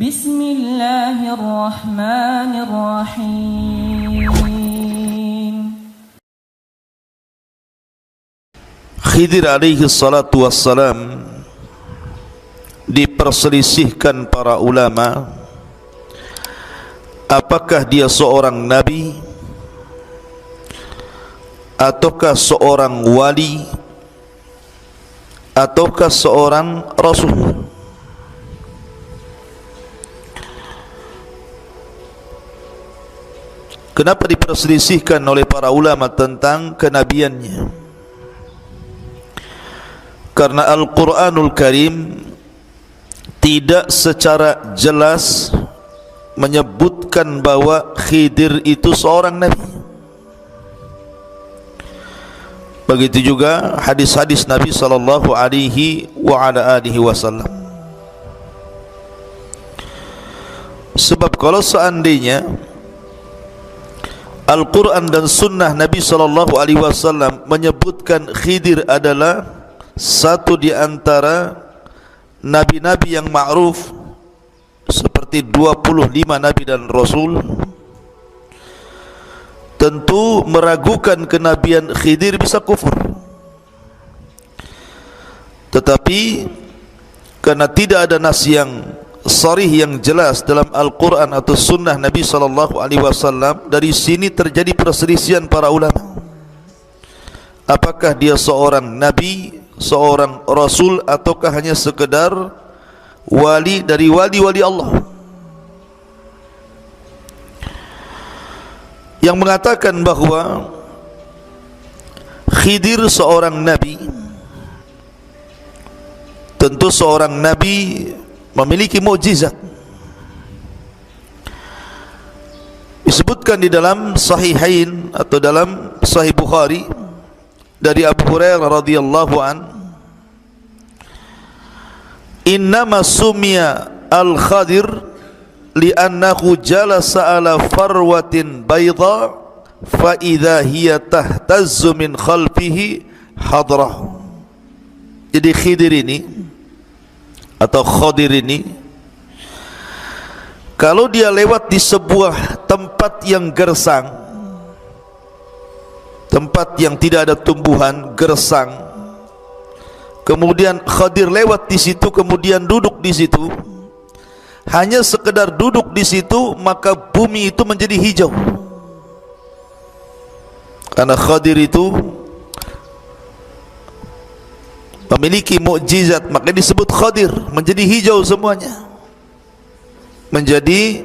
Bismillahirrahmanirrahim. Khidir alaihi salatu wassalam diperselisihkan para ulama, apakah dia seorang nabi ataukah seorang wali ataukah seorang rasul. Kenapa diperselisihkan oleh para ulama tentang kenabiannya? Karena Al-Quranul Karim tidak secara jelas menyebutkan bahwa Khidir itu seorang nabi. Begitu juga hadis-hadis Nabi sallallahu alaihi wasallam. Sebab kalau seandainya Al-Quran dan Sunnah Nabi sallallahu alaihi wasallam menyebutkan Khidir adalah satu di antara nabi-nabi yang ma'ruf seperti 25 nabi dan rasul, tentu meragukan kenabian Khidir bisa kufur. Tetapi karena tidak ada nas yang sharih yang jelas dalam Al-Quran atau Sunnah Nabi sallallahu alaihi wasallam, dari sini terjadi perselisihan para ulama. Apakah dia seorang nabi, seorang rasul, ataukah hanya sekedar wali dari wali-wali Allah? Yang mengatakan bahwa Khidir seorang nabi, tentu seorang nabi memiliki mukjizat. Disebutkan di dalam Sahihain atau dalam Sahih Bukhari dari Abu Hurairah radhiyallahu an, innama sumiya al-Khadir li'annahu jalasa ala farwatin bayda fa idza hiya tahtazzu min khalfihi hadrah. Jadi Khidir ini atau Khadir ini, kalau dia lewat di sebuah tempat yang gersang, tempat yang tidak ada tumbuhan, gersang, kemudian Khadir lewat di situ, kemudian duduk di situ, hanya sekedar duduk di situ, maka bumi itu menjadi hijau. Karena Khadir itu memiliki mukjizat, maka disebut Khadir, menjadi hijau semuanya, menjadi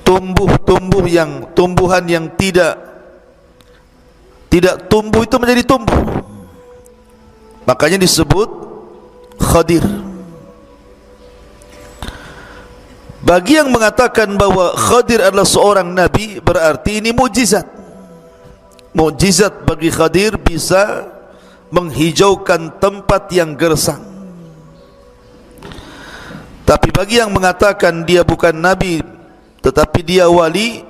tumbuhan yang tidak tumbuh itu menjadi tumbuh, makanya disebut Khadir. Bagi yang mengatakan bahwa Khadir adalah seorang nabi, berarti ini mukjizat. Mukjizat bagi Khadir bisa menghijaukan tempat yang gersang. Tapi bagi yang mengatakan dia bukan nabi tetapi dia wali,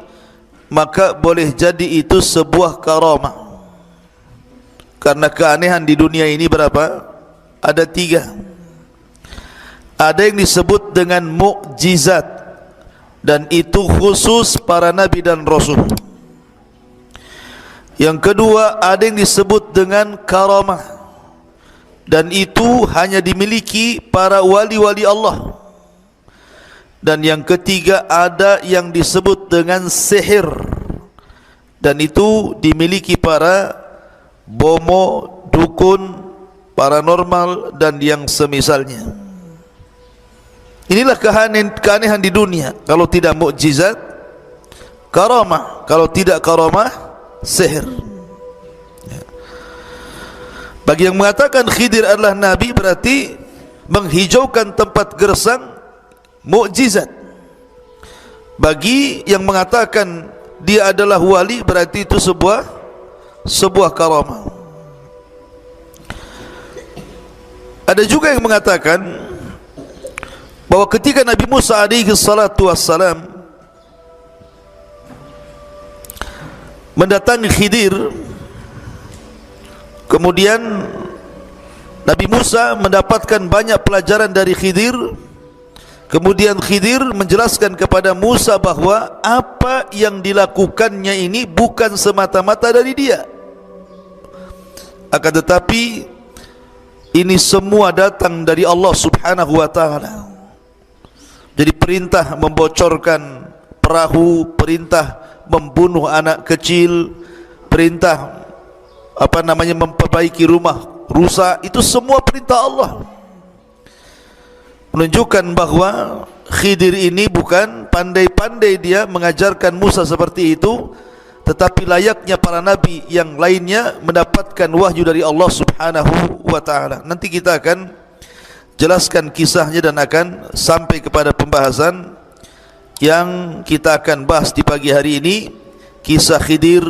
maka boleh jadi itu sebuah karamah. Karena keanehan di dunia ini berapa? Ada 3. Ada yang disebut dengan mukjizat, dan itu khusus para nabi dan rasul. Yang kedua, ada yang disebut dengan karamah, dan itu hanya dimiliki para wali-wali Allah. Dan yang ketiga, ada yang disebut dengan sihir, dan itu dimiliki para bomo, dukun, paranormal, dan yang semisalnya. Inilah keanehan di dunia. Kalau tidak mukjizat, karamah. Kalau tidak karamah, sihir. Bagi yang mengatakan Khidir adalah nabi, berarti menghijaukan tempat gersang, mukjizat. Bagi yang mengatakan dia adalah wali, berarti itu sebuah karamah. Ada juga yang mengatakan bahwa ketika Nabi Musa alaihi salatu wassalam mendatangi Khidir, kemudian Nabi Musa mendapatkan banyak pelajaran dari Khidir, Kemudian Khidir menjelaskan kepada Musa bahwa apa yang dilakukannya ini bukan semata-mata dari dia, akan tetapi ini semua datang dari Allah Subhanahu wa ta'ala. Jadi perintah membocorkan perahu, perintah membunuh anak kecil, perintah memperbaiki rumah rusak, itu semua perintah Allah. Menunjukkan bahwa Khidir ini bukan pandai-pandai dia mengajarkan Musa seperti itu, tetapi layaknya para nabi yang lainnya mendapatkan wahyu dari Allah Subhanahu wa ta'ala. Nanti kita akan jelaskan kisahnya dan akan sampai kepada pembahasan yang kita akan bahas di pagi hari ini, kisah Khidir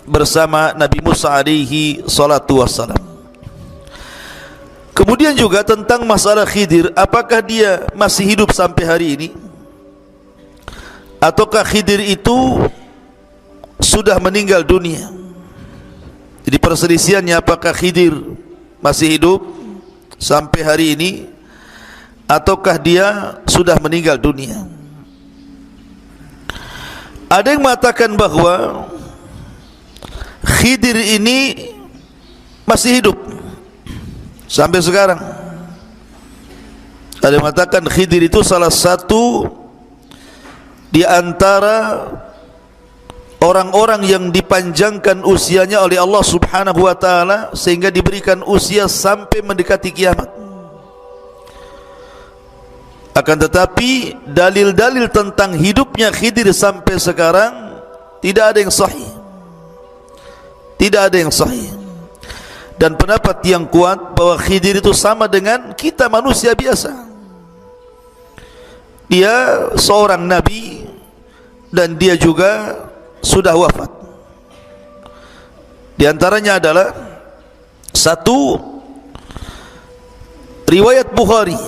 bersama Nabi Musa alaihi salatu wassalam. Kemudian juga tentang masalah Khidir, apakah dia masih hidup sampai hari ini, ataukah Khidir itu sudah meninggal dunia. Jadi perselisihannya apakah Khidir masih hidup sampai hari ini, ataukah dia sudah meninggal dunia. Ada yang mengatakan bahwa Khidir ini masih hidup sampai sekarang. Ada yang mengatakan Khidir itu salah satu di antara orang-orang yang dipanjangkan usianya oleh Allah Subhanahu wa ta'ala sehingga diberikan usia sampai mendekati kiamat. Akan tetapi dalil-dalil tentang hidupnya Khidir sampai sekarang tidak ada yang sahih. Tidak ada yang sahih. Dan pendapat yang kuat bahwa Khidir itu sama dengan kita manusia biasa. Dia seorang nabi dan dia juga sudah wafat. Di antaranya adalah satu riwayat Bukhari.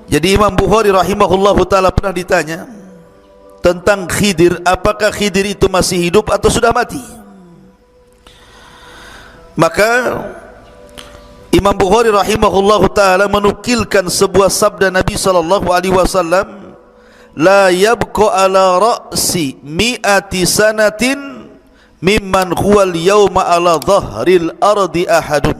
Jadi Imam Bukhari rahimahullahu ta'ala pernah ditanya tentang Khidir, apakah Khidir itu masih hidup atau sudah mati. Maka Imam Bukhari rahimahullahu ta'ala menukilkan sebuah sabda Nabi sallallahu alaihi wasallam, la yabqa ala ra'si mi'ati sanatin mimman huwal yawma ala dhahril ardi ahadun.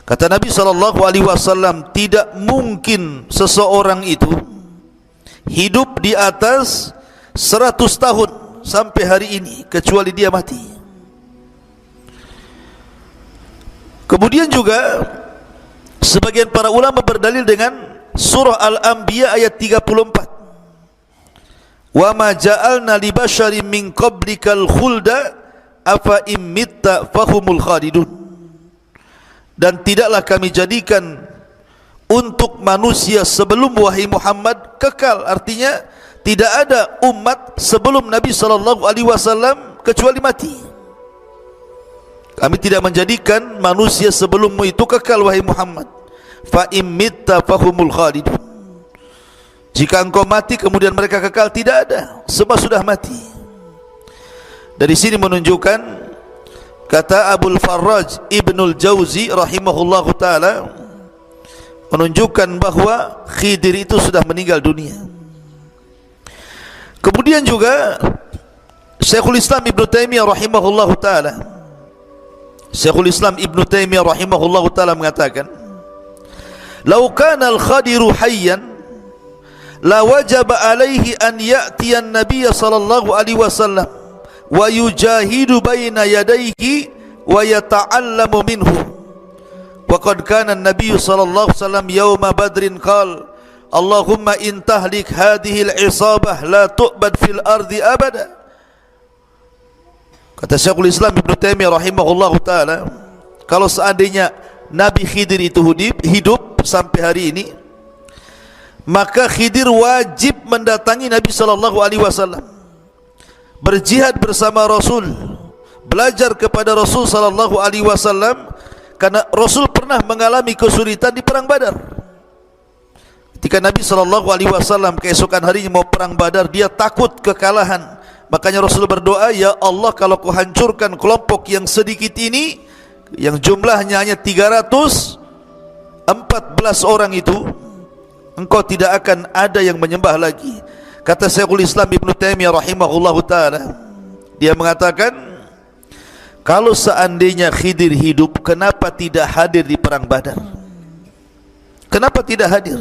Kata Nabi sallallahu alaihi wasallam, tidak mungkin seseorang itu hidup di atas 100 tahun sampai hari ini kecuali dia mati. Kemudian juga sebagian para ulama berdalil dengan surah Al-Anbiya ayat 34. Wa ma ja'alna li basyarin min qablikal khulda afa immitta fahumul khalidun. Dan tidaklah kami jadikan untuk manusia sebelum wahai Muhammad kekal, artinya tidak ada umat sebelum Nabi sallallahu alaihi wasallam kecuali mati. Kami tidak menjadikan manusia sebelummu itu kekal wahai Muhammad. Fa immitta fahumul khalidun. Jika engkau mati kemudian mereka kekal, tidak ada, sebab sudah mati. Dari sini menunjukkan, kata Abul Farraj Ibnul Jauzi rahimahullahu ta'ala, menunjukkan bahwa Khidir itu sudah meninggal dunia. Kemudian juga Syekhul Islam Ibn Taimiyah rahimahullahu ta'ala, Syekhul Islam Ibn Taimiyah rahimahullahu ta'ala mengatakan, lau kana al-Khadiru hayyan la wajaba alaihi an ya'tiya an-nabiy sallallahu alaihi wasallam wa yujahidu baina yadayhi wa yata'allamu minhu. Wa qad kana an-nabiy sallallahu alaihi wasallam yawma badrin qala Allahumma in tahlik hadhihi al-isabah la tu'bad fil ardi abada. Kata Syekhul Islam Ibn Taimiyah rahimahullahu ta'ala, kalau seandainya Nabi Khidir itu hidup sampai hari ini, maka Khidir wajib mendatangi Nabi sallallahu alaihi wasallam, berjihad bersama Rasul, belajar kepada Rasul sallallahu alaihi wasallam, karena Rasul pernah mengalami kesulitan di perang Badar. Ketika Nabi sallallahu alaihi wasallam keesokan harinya mau perang Badar, dia takut kekalahan. Makanya Rasul berdoa, ya Allah, kalau kau hancurkan kelompok yang sedikit ini, yang jumlahnya hanya 314 orang itu, engkau tidak akan ada yang menyembah lagi. Kata Syekhul Islam Ibn Taimiyah rahimahullahu ta'ala, dia mengatakan, kalau seandainya Khidir hidup, kenapa tidak hadir di perang Badar? Kenapa tidak hadir?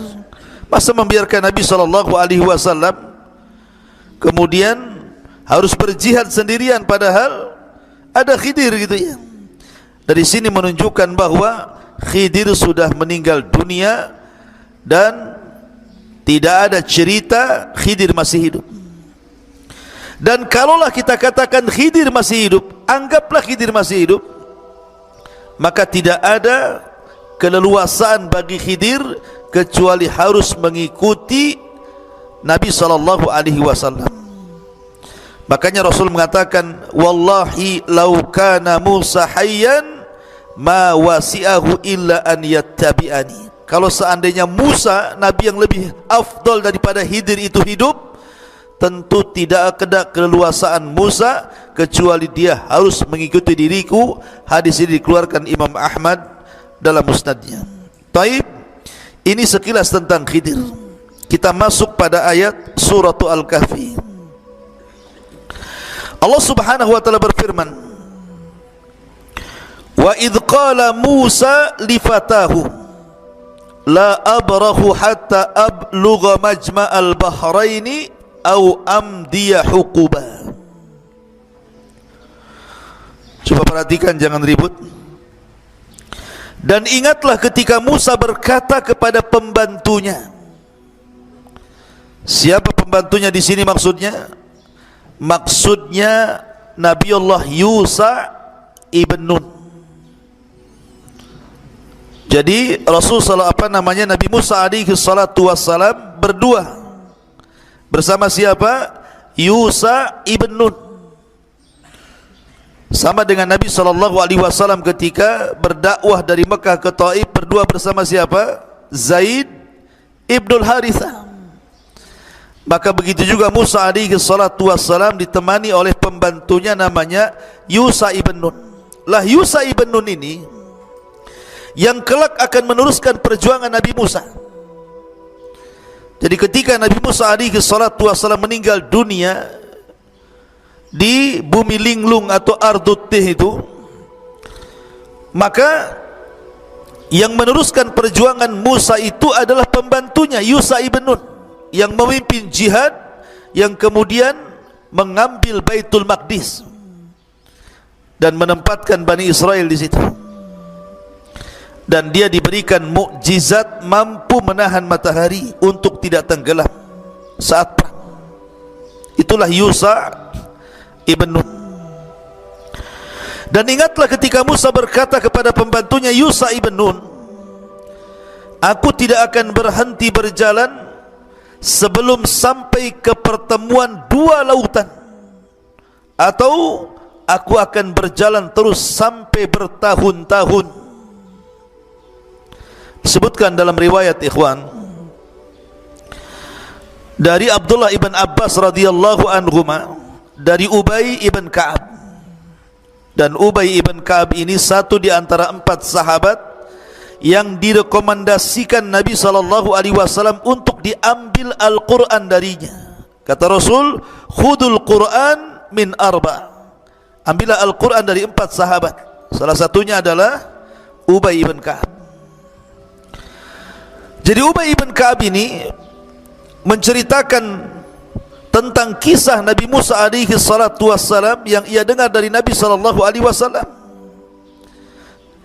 Masa membiarkan Nabi SAW kemudian harus berjihad sendirian, padahal ada Khidir gitu ya. Dari sini menunjukkan bahwa Khidir sudah meninggal dunia dan tidak ada cerita Khidir masih hidup. Dan kalaulah kita katakan Khidir masih hidup, anggaplah Khidir masih hidup, maka tidak ada keleluasaan bagi Khidir kecuali harus mengikuti Nabi SAW. Makanya Rasul mengatakan, wallahi law kana Musa hayyan ma wasi'ahu illa an yattabi'ani. Kalau seandainya Musa, Nabi yang lebih afdal daripada Khidir itu hidup, tentu tidak ada keleluasaan Musa kecuali dia harus mengikuti diriku. Hadis ini dikeluarkan Imam Ahmad dalam musnadnya. Taib, ini sekilas tentang Khidir. Kita masuk pada ayat surah Al-Kahfi. Allah Subhanahu wa taala berfirman, wa idh qala Musa li fatahu la abrahu hatta ablugha majma'al bahraini au amdiya huquba. Coba perhatikan, jangan ribut. Dan ingatlah ketika Musa berkata kepada pembantunya. Siapa pembantunya di sini maksudnya? Maksudnya Nabiullah Yusa ibn Nun. Jadi Nabi Musa alaihi salatu wassalam berdua bersama siapa? Yusa ibn Nun. Sama dengan Nabi SAW ketika berdakwah dari Mekah ke Taif, berdua bersama siapa? Zaid ibn Harithah. Maka begitu juga Musa alaihi salatu wassalam ditemani oleh pembantunya namanya Yusa ibn Nun. Lah Yusa ibn Nun ini yang kelak akan meneruskan perjuangan Nabi Musa. Jadi ketika Nabi Musa alaihi salatu wassalam meninggal dunia di bumi linglung atau Ardut Tih itu, maka yang meneruskan perjuangan Musa itu adalah pembantunya Yusa ibn Nun, yang memimpin jihad, yang kemudian mengambil Baitul Maqdis dan menempatkan Bani Israel di situ. Dan dia diberikan mukjizat mampu menahan matahari untuk tidak tenggelam saat perang. Itulah Yusa ibn Nun. Dan ingatlah ketika Musa berkata kepada pembantunya Yusa ibn Nun, aku tidak akan berhenti berjalan sebelum sampai ke pertemuan dua lautan, atau aku akan berjalan terus sampai bertahun-tahun. Disebutkan dalam riwayat ikhwan dari Abdullah ibn Abbas radhiyallahu anhuma, dari Ubay ibn Ka'ab. Dan Ubay ibn Ka'ab ini satu di antara 4 sahabat yang direkomendasikan Nabi SAW untuk diambil Al-Quran darinya. Kata Rasul, khudul Quran min 4. Ambillah Al-Quran dari 4 sahabat. Salah satunya adalah Ubay ibn Ka'ab. Jadi Ubay ibn Ka'ab ini menceritakan tentang kisah Nabi Musa alaihi salatu wassalam yang ia dengar dari Nabi SAW.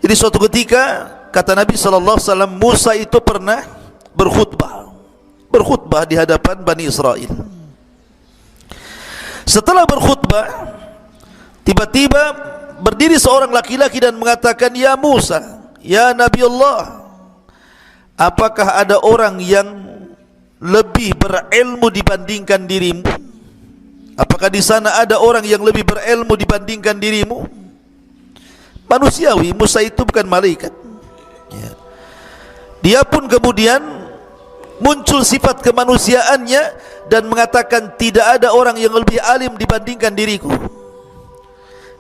Jadi suatu ketika, kata Nabi SAW, Musa itu pernah berkhutbah di hadapan Bani Israel. Setelah berkhutbah, tiba-tiba berdiri seorang laki-laki dan mengatakan, ya Musa, ya Nabi Allah, apakah ada orang yang lebih berilmu dibandingkan dirimu? Apakah di sana ada orang yang lebih berilmu dibandingkan dirimu? Manusiawi, Musa itu bukan malaikat ya. Dia pun kemudian muncul sifat kemanusiaannya dan mengatakan, tidak ada orang yang lebih alim dibandingkan diriku.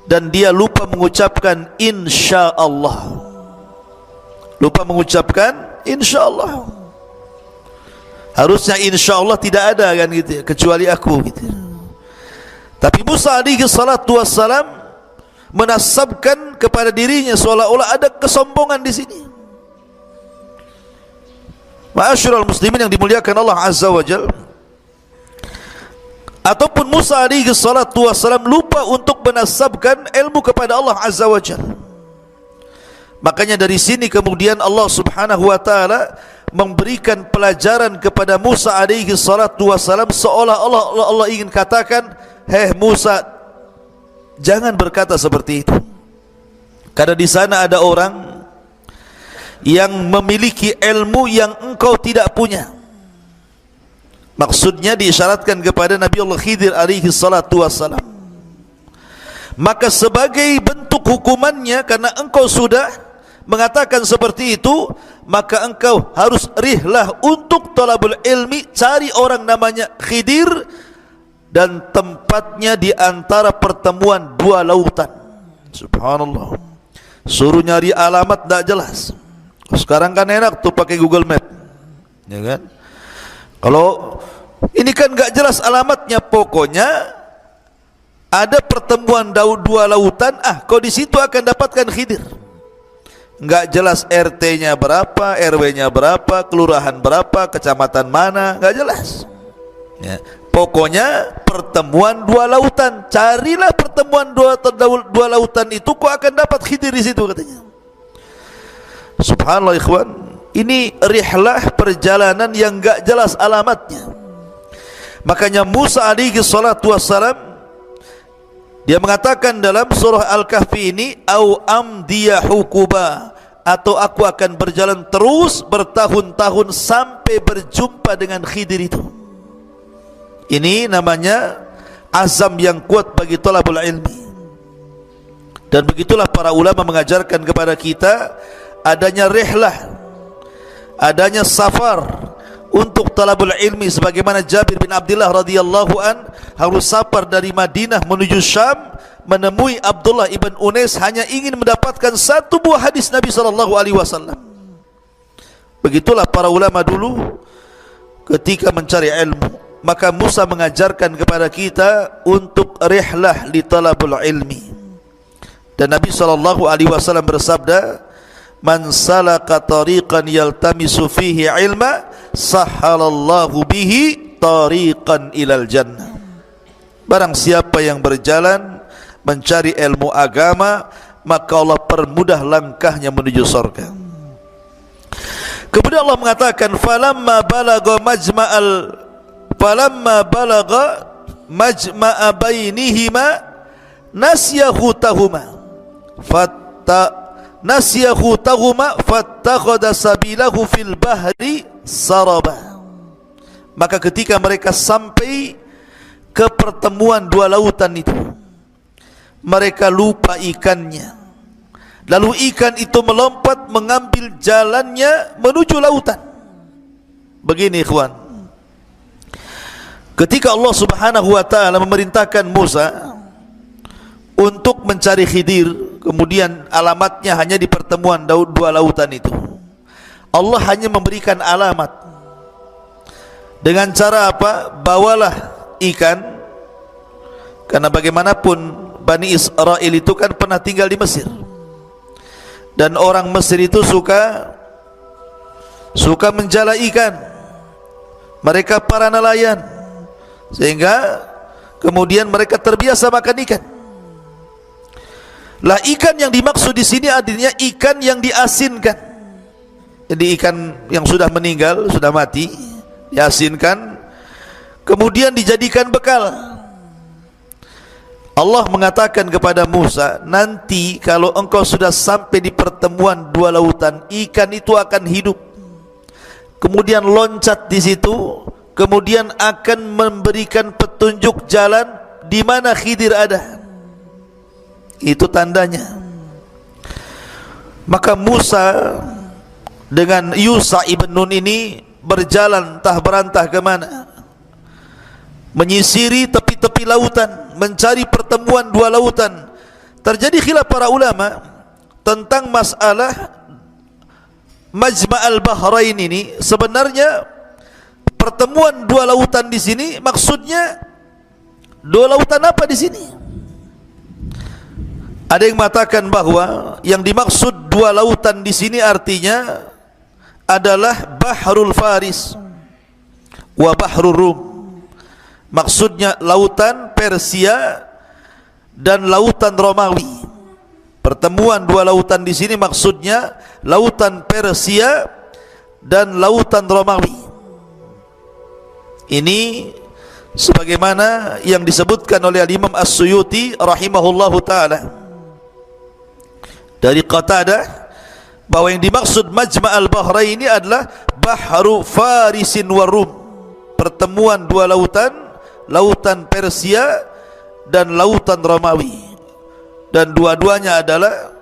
Dan dia lupa mengucapkan insyaallah. Lupa mengucapkan insyaallah. Harusnya insya Allah tidak ada kan gitu ya, kecuali aku gitu. Tapi Musa alaihi salatu wassalam menasabkan kepada dirinya seolah-olah ada kesombongan di sini. Ma'asyiral muslimin yang dimuliakan Allah Azza wa Jalla, ataupun Musa alaihi salatu wassalam lupa untuk menasabkan ilmu kepada Allah Azza wa Jalla. Makanya dari sini kemudian Allah Subhanahu wa taala memberikan pelajaran kepada Musa alaihi salatu wassalam, seolah Allah ingin katakan, "Hei Musa, jangan berkata seperti itu." Karena di sana ada orang yang memiliki ilmu yang engkau tidak punya. Maksudnya diisyaratkan kepada Nabi Allah Khidir alaihi salatu wassalam. Maka sebagai bentuk hukumannya, karena engkau sudah mengatakan seperti itu, maka engkau harus rihlah untuk talabul ilmi, cari orang namanya Khidir, dan tempatnya di antara pertemuan dua lautan. Subhanallah. Suruh nyari alamat tak jelas. Sekarang kan enak tuh pakai Google Map, ya kan? Kalau ini kan gak jelas alamatnya, pokoknya ada pertemuan dua lautan, kau di situ akan dapatkan Khidir. Gak jelas RT-nya berapa, RW-nya berapa, kelurahan berapa, kecamatan mana, gak jelas. Ya. Pokoknya pertemuan dua lautan, carilah pertemuan dua lautan itu, kau akan dapat Khidir di situ katanya. Subhanallah ikhwan, ini rihlah perjalanan yang gak jelas alamatnya. Makanya Musa alaihi salatu wassalam, dia mengatakan dalam surah Al-Kahfi ini, au amdiya hukuba, atau aku akan berjalan terus bertahun-tahun sampai berjumpa dengan Khidir itu. Ini namanya azam yang kuat bagi talabul ilmi. Dan begitulah para ulama mengajarkan kepada kita adanya rihlah, adanya safar untuk talabul ilmi, sebagaimana Jabir bin Abdullah radhiyallahu an harus safar dari Madinah menuju Syam menemui Abdullah ibn Unais hanya ingin mendapatkan satu buah hadis Nabi sallallahu alaihi wasallam. Begitulah para ulama dulu ketika mencari ilmu. Maka Musa mengajarkan kepada kita untuk rihlah li talabul ilmi. Dan Nabi sallallahu alaihi wasallam bersabda, "Man salaka tariqan yaltamisu fihi ilma, sahhalallahu bihi tariqan ilal jannah." Barang siapa yang berjalan mencari ilmu agama, maka Allah permudah langkahnya menuju surga. Kemudian Allah mengatakan, "Falamma balagha majma'a bainihima nasyahu tahuma fattakhadha sabilahu fil bahri saraba." Maka ketika mereka sampai ke pertemuan dua lautan itu, mereka lupa ikannya. Lalu ikan itu melompat mengambil jalannya menuju lautan. Begini ikhwan, ketika Allah Subhanahu wa taala memerintahkan Musa untuk mencari Khidir, kemudian alamatnya hanya di pertemuan dua lautan itu, Allah hanya memberikan alamat dengan cara apa? Bawalah ikan, karena bagaimanapun Bani Israel itu kan pernah tinggal di Mesir, dan orang Mesir itu suka menjala ikan. Mereka para nelayan, sehingga kemudian mereka terbiasa makan ikan. Lah ikan yang dimaksud di sini artinya ikan yang diasinkan. Jadi ikan yang sudah meninggal, sudah mati, diasinkan, kemudian dijadikan bekal. Allah mengatakan kepada Musa, nanti kalau engkau sudah sampai di pertemuan dua lautan, ikan itu akan hidup, kemudian loncat di situ, kemudian akan memberikan petunjuk jalan di mana Khidir ada. Itu tandanya. Maka Musa dengan Yusha ibn Nun ini berjalan entah berantah ke mana, menyisiri tepi-tepi lautan, mencari pertemuan dua lautan. Terjadi khilaf para ulama tentang masalah Majma'al Bahrain ini. Sebenarnya pertemuan dua lautan di sini maksudnya dua lautan apa di sini? Ada yang mengatakan bahwa yang dimaksud dua lautan di sini artinya adalah Bahrul Faris wa Bahrul Rum. Maksudnya lautan Persia dan lautan Romawi. Pertemuan dua lautan di sini maksudnya lautan Persia dan lautan Romawi. Ini sebagaimana yang disebutkan oleh Imam As-Suyuti rahimahullahu taala dari Qatadah, bahwa yang dimaksud Majma' al-Bahrain ini adalah Bahru Farisin wa Rum, pertemuan dua lautan, lautan Persia dan lautan Romawi, dan dua-duanya adalah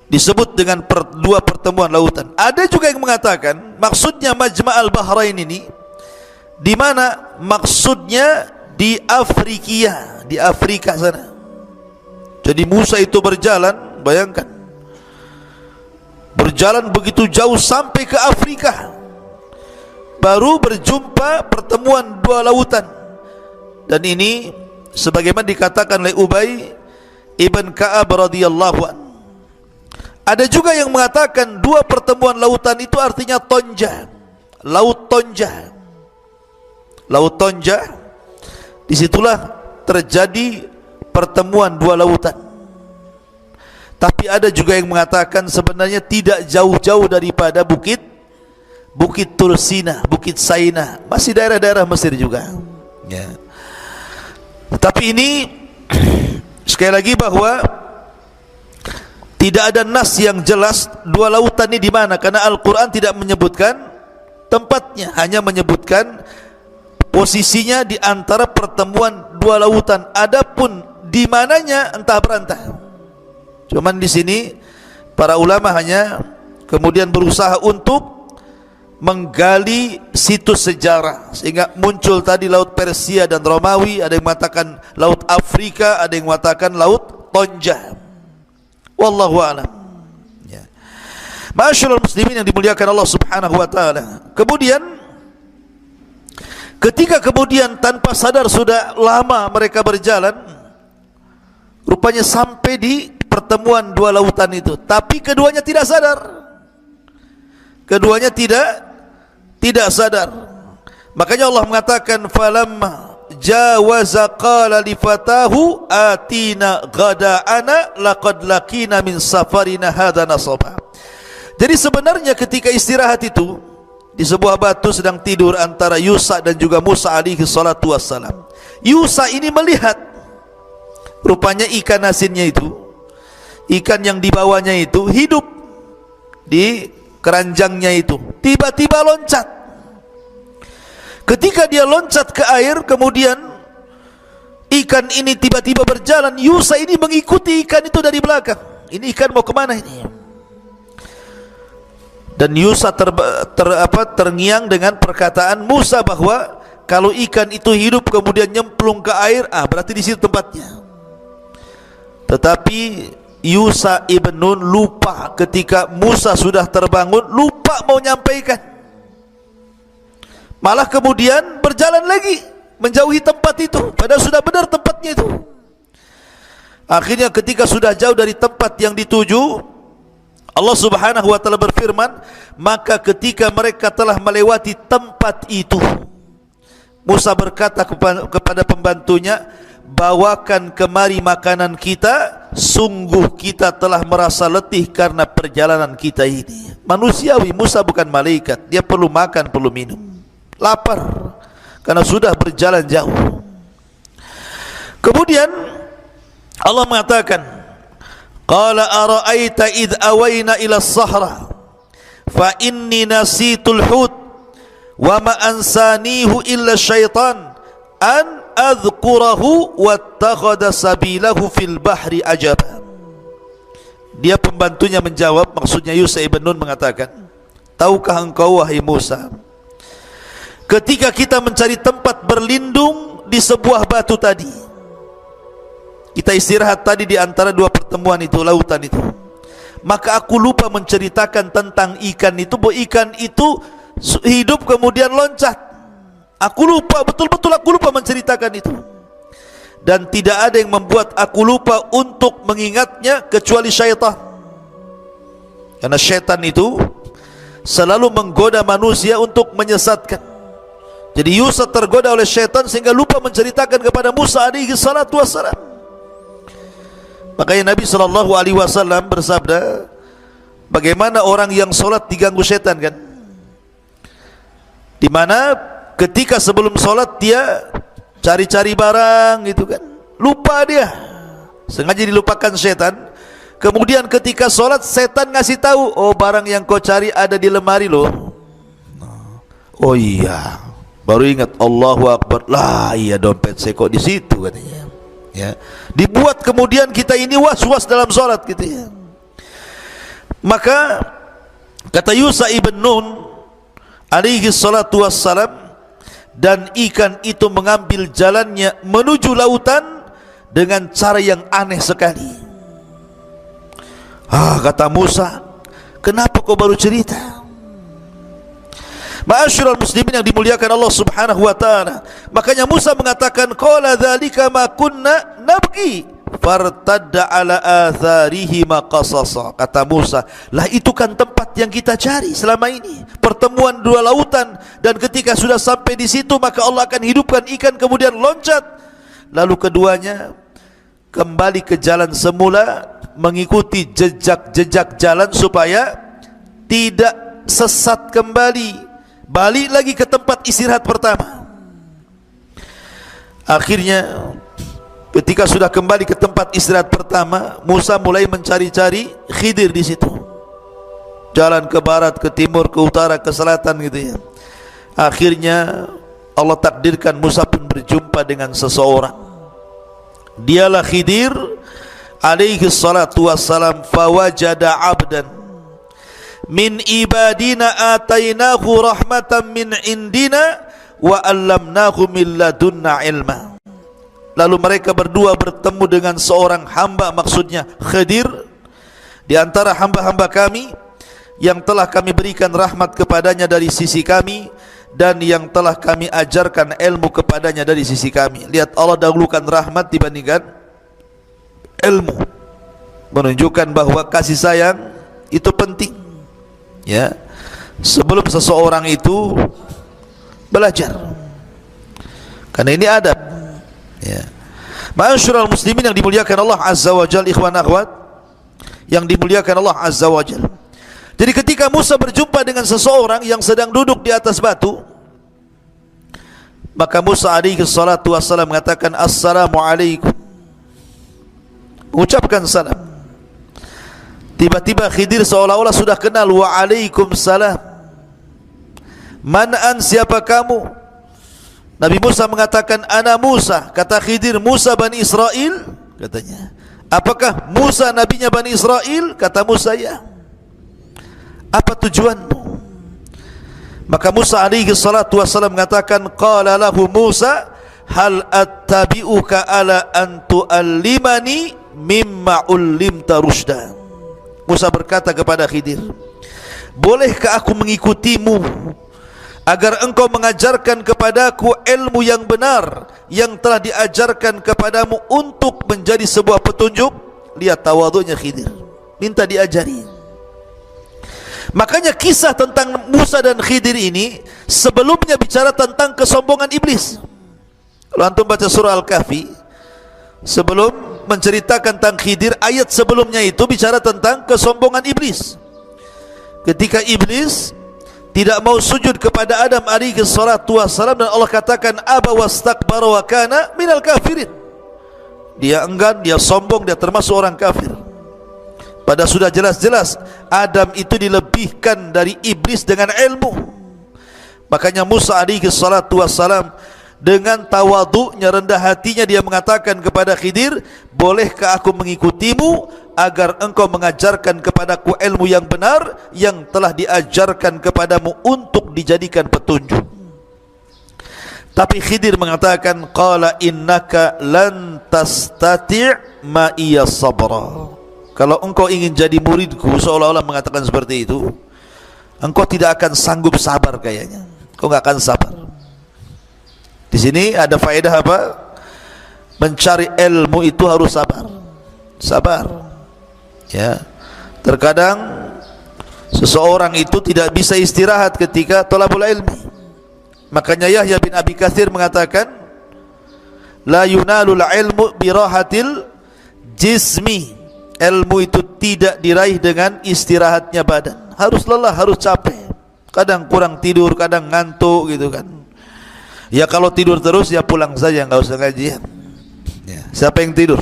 disebut dengan dua pertemuan lautan. Ada juga yang mengatakan maksudnya Majma' al-Bahrain ini di mana maksudnya di Afrika, di Afrika sana. Jadi Musa itu berjalan, bayangkan, berjalan begitu jauh sampai ke Afrika, baru berjumpa pertemuan dua lautan. Dan ini sebagaimana dikatakan oleh Ubay ibn Ka'ab radhiyallahu anhu. Ada juga yang mengatakan dua pertemuan lautan itu artinya Tonja, Laut Tonja. Laut Tonja, disitulah terjadi pertemuan dua lautan. Tapi ada juga yang mengatakan sebenarnya tidak jauh-jauh daripada Bukit Tursina, Bukit Saina, masih daerah-daerah Mesir juga ya. Tapi ini sekali lagi bahwa tidak ada nas yang jelas dua lautan ini di mana, karena Al-Quran tidak menyebutkan tempatnya, hanya menyebutkan posisinya di antara pertemuan dua lautan. Adapun di mananya entah berantah. Cuman di sini para ulama hanya kemudian berusaha untuk menggali situs sejarah sehingga muncul tadi Laut Persia dan Romawi. Ada yang mengatakan Laut Afrika, ada yang mengatakan Laut Tonja. Wallahu a'lam. Ya. Ma'asyiral muslimin yang dimuliakan Allah Subhanahu wa taala. Kemudian ketika kemudian tanpa sadar sudah lama mereka berjalan, rupanya sampai di pertemuan dua lautan itu, tapi keduanya tidak sadar. Keduanya tidak sadar. Makanya Allah mengatakan falamma jawaza qala li fatahu atina ghada'ana laqad laqina min safarina hadza nasaba. Jadi sebenarnya ketika istirahat itu di sebuah batu sedang tidur antara Yusa dan juga Musa alaihi salatu wassalam, Yusa ini melihat rupanya ikan asinnya itu, ikan yang dibawanya itu hidup di keranjangnya itu, tiba-tiba loncat. Ketika dia loncat ke air, kemudian ikan ini tiba-tiba berjalan. Yusa ini mengikuti ikan itu dari belakang. Ini ikan mau kemana ini? Dan Yusa terngiang dengan perkataan Musa bahwa kalau ikan itu hidup kemudian nyemplung ke air, berarti di situ tempatnya. Tetapi Yusa ibn Nun lupa ketika Musa sudah terbangun, lupa mau nyampaikan. Malah kemudian berjalan lagi menjauhi tempat itu, padahal sudah benar tempatnya itu. Akhirnya ketika sudah jauh dari tempat yang dituju, Allah Subhanahu wa taala berfirman, maka ketika mereka telah melewati tempat itu, Musa berkata kepada pembantunya, bawakan kemari makanan kita, sungguh kita telah merasa letih karena perjalanan kita ini. Manusiawi, Musa bukan malaikat, dia perlu makan, perlu minum, lapar karena sudah berjalan jauh. Kemudian Allah mengatakan, qala ara'aita id awayna ila as-sahra fa inni nasitul hut wa ma ansanihu illa syaitan an adhkurahu wattakhadha sabilahu fil bahri ajaba. Dia pembantunya menjawab, maksudnya Yusa ibn Nun mengatakan, tahukah engkau wahai Musa, ketika kita mencari tempat berlindung di sebuah batu tadi, kita istirahat tadi di antara dua pertemuan itu, lautan itu, maka aku lupa menceritakan tentang ikan itu, bahwa ikan itu hidup kemudian loncat. Aku lupa, betul-betul aku lupa menceritakan itu. Dan tidak ada yang membuat aku lupa untuk mengingatnya kecuali syaitan. Karena syaitan itu selalu menggoda manusia untuk menyesatkan. Jadi Yusuf tergoda oleh syaitan sehingga lupa menceritakan kepada Musa alaihi salatu wassalam. Makanya Nabi SAW bersabda, bagaimana orang yang solat diganggu syaitan kan? Di mana ketika sebelum solat dia cari-cari barang gitu kan, lupa dia, sengaja dilupakan syaitan. Kemudian ketika solat setan ngasih tahu, oh barang yang kau cari ada di lemari loh. Oh iya, baru ingat, Allahu Akbar, lah iya dompet saya kok di situ katanya. Ya, dibuat kemudian kita ini was-was dalam solat gitu ya. Maka kata Yusuf ibn Nun alaihi salatu wassalam, dan ikan itu mengambil jalannya menuju lautan dengan cara yang aneh sekali. Kata Musa, kenapa kau baru cerita? Ma'asyiral muslimin yang dimuliakan Allah Subhanahu wa taala. Makanya Musa mengatakan, qala dzalika ma kunna nabghi fartadda ala atharihi ma qasasa. Kata Musa, lah itu kan tempat yang kita cari selama ini, pertemuan dua lautan, dan ketika sudah sampai di situ maka Allah akan hidupkan ikan kemudian loncat. Lalu keduanya kembali ke jalan semula, mengikuti jejak-jejak jalan supaya tidak sesat kembali, balik lagi ke tempat istirahat pertama. Akhirnya ketika sudah kembali ke tempat istirahat pertama, Musa mulai mencari-cari Khidir di situ. Jalan ke barat, ke timur, ke utara, ke selatan gitu ya. Akhirnya Allah takdirkan Musa pun berjumpa dengan seseorang. Dialah Khidir alaihi salatu wassalam. Fawajada abdan min ibadina atainahu rahmatan min indina wa allamnahu min ladunna ilma. Lalu mereka berdua bertemu dengan seorang hamba, maksudnya Khidir, di antara hamba-hamba kami yang telah kami berikan rahmat kepadanya dari sisi kami, dan yang telah kami ajarkan ilmu kepadanya dari sisi kami. Lihat, Allah dahulukan rahmat dibandingkan ilmu, menunjukkan bahwa kasih sayang itu penting ya, sebelum seseorang itu belajar, karena ini adab ya. Ma'asyiral muslimin yang dimuliakan Allah Azza wa Jalla, ikhwan akhwat yang dimuliakan Allah Azza wa Jalla. Jadi ketika Musa berjumpa dengan seseorang yang sedang duduk di atas batu, maka Musa alaihi salatu wassalam mengatakan, assalamualaikum, mengucapkan salam. Tiba-tiba Khidir seolah-olah sudah kenal, waalaikumsalam. Man'an, siapa kamu? Nabi Musa mengatakan, ana Musa. Kata Khidir, Musa Bani Israel? Katanya, apakah Musa nabinya Bani Israel? Kata Musa, ya. Apa tujuanmu? Maka Musa alaihi salatu wassalam mengatakan, qala lahu Musa, hal attabi'uka ala an tu'allimani mimma ullimta rusyda. Musa berkata kepada Khidir, bolehkah aku mengikutimu agar engkau mengajarkan kepadaku ilmu yang benar yang telah diajarkan kepadamu untuk menjadi sebuah petunjuk? Lihat tawadhunya Khidir, minta diajari. Makanya kisah tentang Musa dan Khidir ini sebelumnya bicara tentang kesombongan iblis. Kalau antum baca surah Al-Kahfi, sebelum menceritakan tentang Khidir, ayat sebelumnya itu bicara tentang kesombongan iblis. Ketika iblis tidak mau sujud kepada Adam alaihi salatu wassalam, dan Allah katakan aba wastakbara wa kana minal kafirin. Dia enggan, dia sombong, dia termasuk orang kafir. Padahal sudah jelas-jelas Adam itu dilebihkan dari iblis dengan ilmu. Makanya Musa alaihi salatu wassalam dengan tawadhu'nya, rendah hatinya, dia mengatakan kepada Khidir, bolehkah aku mengikutimu agar engkau mengajarkan kepadaku ilmu yang benar yang telah diajarkan kepadamu untuk dijadikan petunjuk. Tapi Khidir mengatakan, qala innaka lan tastati' ma iya sabra. Kalau engkau ingin jadi muridku, seolah-olah mengatakan seperti itu, engkau tidak akan sanggup sabar kayaknya. Kau enggak akan sabar. Di sini ada faedah apa? Mencari ilmu itu harus sabar. Sabar. Ya. Terkadang seseorang itu tidak bisa istirahat ketika thalabul ilmi. Makanya Yahya bin Abi Katsir mengatakan, la yunalul ilmu birahatil jismi. Ilmu itu tidak diraih dengan istirahatnya badan. Harus lelah, harus capek. Kadang kurang tidur, kadang ngantuk gitu kan. Ya kalau tidur terus ya pulang saja, enggak usah ngaji. Ya. Siapa yang tidur?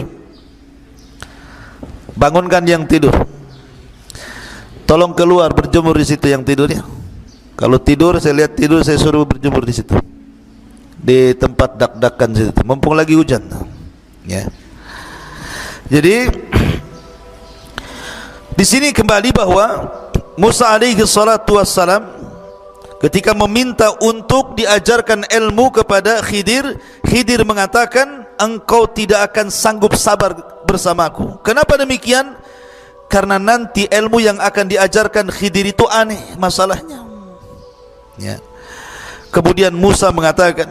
Bangunkan yang tidur. Tolong keluar berjemur di situ yang tidurnya. Kalau tidur, saya lihat tidur, saya suruh berjemur di situ, di tempat dak-dakan situ. Mumpung lagi hujan. Ya. Jadi di sini kembali bahwa Musa alaihi salatu wassalam ketika meminta untuk diajarkan ilmu kepada Khidir, Khidir mengatakan, engkau tidak akan sanggup sabar bersamaku. Kenapa demikian? Karena nanti ilmu yang akan diajarkan Khidir itu aneh masalahnya. Ya. Kemudian Musa mengatakan,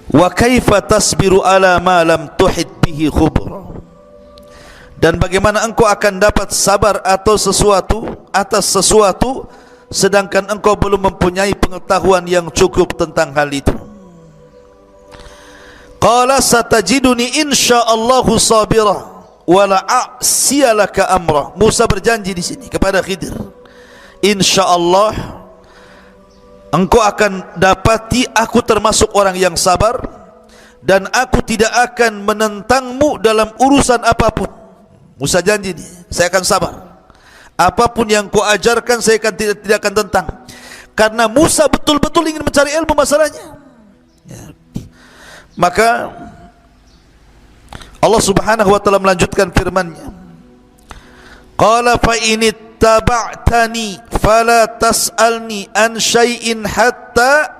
wa kaifa tasbiru ala ma lam tuhit bihi khubra. Dan bagaimana engkau akan dapat sabar atau sesuatu atas sesuatu sedangkan engkau belum mempunyai pengetahuan yang cukup tentang hal itu. Qala satajiduni insyaallahu sabira wala a'siyalaka amra. Musa berjanji di sini kepada Khidir, insyaallah engkau akan dapati aku termasuk orang yang sabar dan aku tidak akan menentangmu dalam urusan apapun. Musa janji nih, saya akan sabar. Apapun yang kau ajarkan saya akan tidak akan tentang. Karena Musa betul-betul ingin mencari ilmu masalahnya. Ya. Maka Allah Subhanahu wa taala melanjutkan firman-Nya. Qala fa in ittaba'tani fala tas'alni an syai'in hatta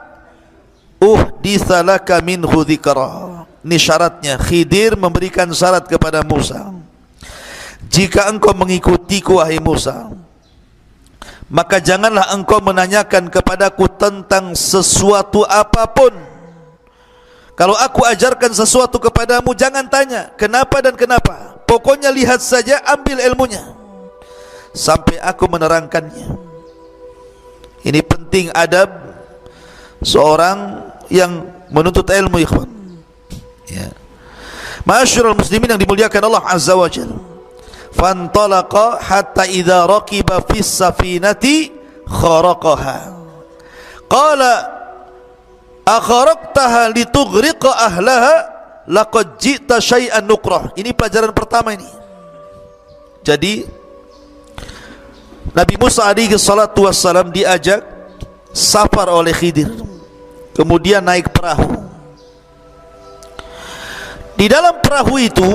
uhditsa laka minhu dzikra. Ini syaratnya. Khidir memberikan syarat kepada Musa. Jika engkau mengikutiku wahai Musa, maka janganlah engkau menanyakan kepadaku tentang sesuatu apapun. Kalau aku ajarkan sesuatu kepadamu, jangan tanya kenapa dan kenapa. Pokoknya lihat saja, ambil ilmunya sampai aku menerangkannya. Ini penting adab seorang yang menuntut ilmu, ikhwan. Ya. Ma'asyiral muslimin yang dimuliakan Allah Azza wa Jalla. Fantalaqa hatta idza raqiba fis safinati kharaqaha. Qala akharaqtaha litughriqa ahlaha laqad ji'ta syai'an nukrah. Ini pelajaran pertama ini. Jadi Nabi Musa alaihi salatu wassalam diajak safar oleh Khidir, kemudian naik perahu. Di dalam perahu itu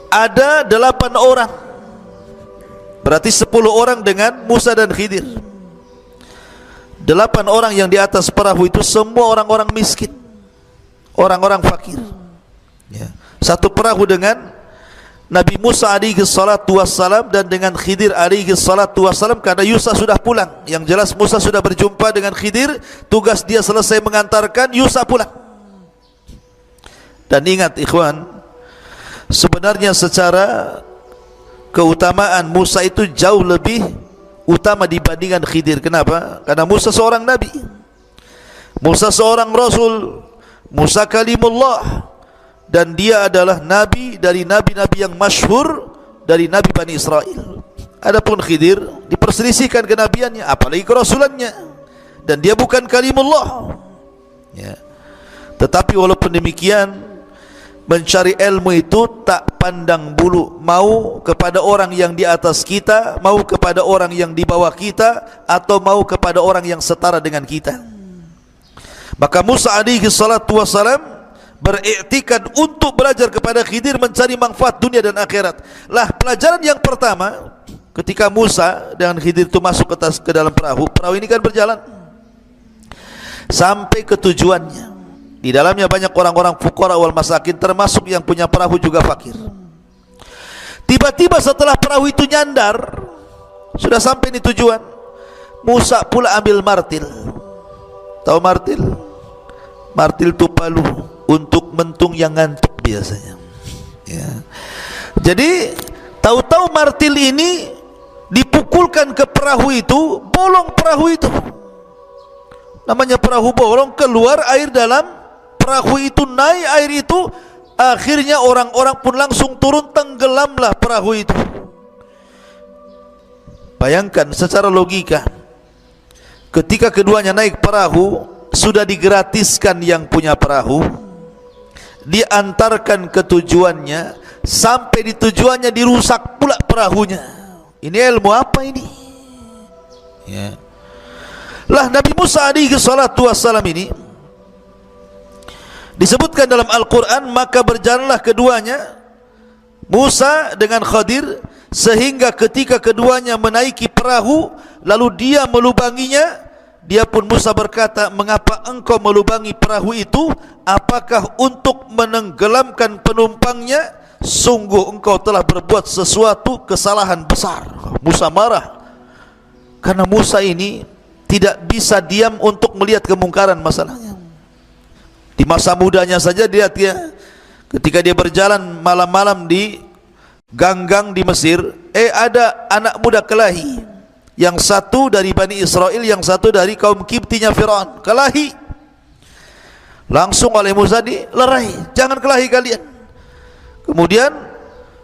ada 8 orang, berarti 10 orang dengan Musa dan Khidir. 8 orang yang di atas perahu itu semua orang-orang miskin, orang-orang fakir. Ya. Satu perahu dengan Nabi Musa alaihi salatu wassalam dan dengan Khidir alaihi salatu wassalam, karena Yusa sudah pulang. Yang jelas Musa sudah berjumpa dengan Khidir, tugas dia selesai mengantarkan, Yusa pulang. Dan ingat ikhwan, sebenarnya secara keutamaan Musa itu jauh lebih utama dibandingkan Khidir. Kenapa? Karena Musa seorang nabi, Musa seorang rasul, Musa kalimullah, dan dia adalah nabi dari nabi-nabi yang masyhur dari nabi Bani Israel. Adapun Khidir diperselisihkan kenabiannya, apalagi kerasulannya, dan dia bukan kalimullah. Ya. Tetapi walaupun demikian, mencari ilmu itu tak pandang bulu, mau kepada orang yang di atas kita, mau kepada orang yang di bawah kita, atau mau kepada orang yang setara dengan kita. Maka Musa alaihi salatu wassalam beriktikad untuk belajar kepada Khidir, mencari manfaat dunia dan akhirat. Lah, pelajaran yang pertama ketika Musa dan Khidir itu masuk ke dalam perahu ini kan berjalan sampai ke tujuannya. Di dalamnya banyak orang-orang fuqara wal masakin, termasuk yang punya perahu juga fakir. Tiba-tiba setelah perahu itu nyandar, Sudah sampai di tujuan, Musa pula ambil martil. Tahu martil? Martil itu palu untuk mentung yang ngantuk biasanya, ya. Jadi tahu-tahu martil ini dipukulkan ke perahu itu, bolong perahu itu. Namanya perahu bolong, keluar air dalam perahu itu, naik air itu. Akhirnya orang-orang pun langsung turun, tenggelamlah perahu itu. Bayangkan secara logika, ketika keduanya naik perahu, sudah digratiskan yang punya perahu, diantarkan ke tujuannya, sampai di tujuannya dirusak pula perahunya. Ini ilmu apa ini? Ya. Lah Nabi Musa alaihi salatu wassalam ini disebutkan dalam Al-Quran, maka berjalanlah keduanya, Musa dengan Khadir, sehingga ketika keduanya menaiki perahu, lalu dia melubanginya. Dia pun Musa berkata, mengapa engkau melubangi perahu itu? Apakah untuk menenggelamkan penumpangnya? Sungguh engkau telah berbuat sesuatu kesalahan besar. Musa marah, karena Musa ini tidak bisa diam untuk melihat kemungkaran masalahnya. Di masa mudanya saja dia, ketika dia berjalan malam-malam di gang-gang di Mesir, ada anak muda kelahi, yang satu dari Bani Israel, yang satu dari kaum Kiptinya Firaun, kelahi. Langsung oleh Musa dilerai, jangan kelahi kalian. Kemudian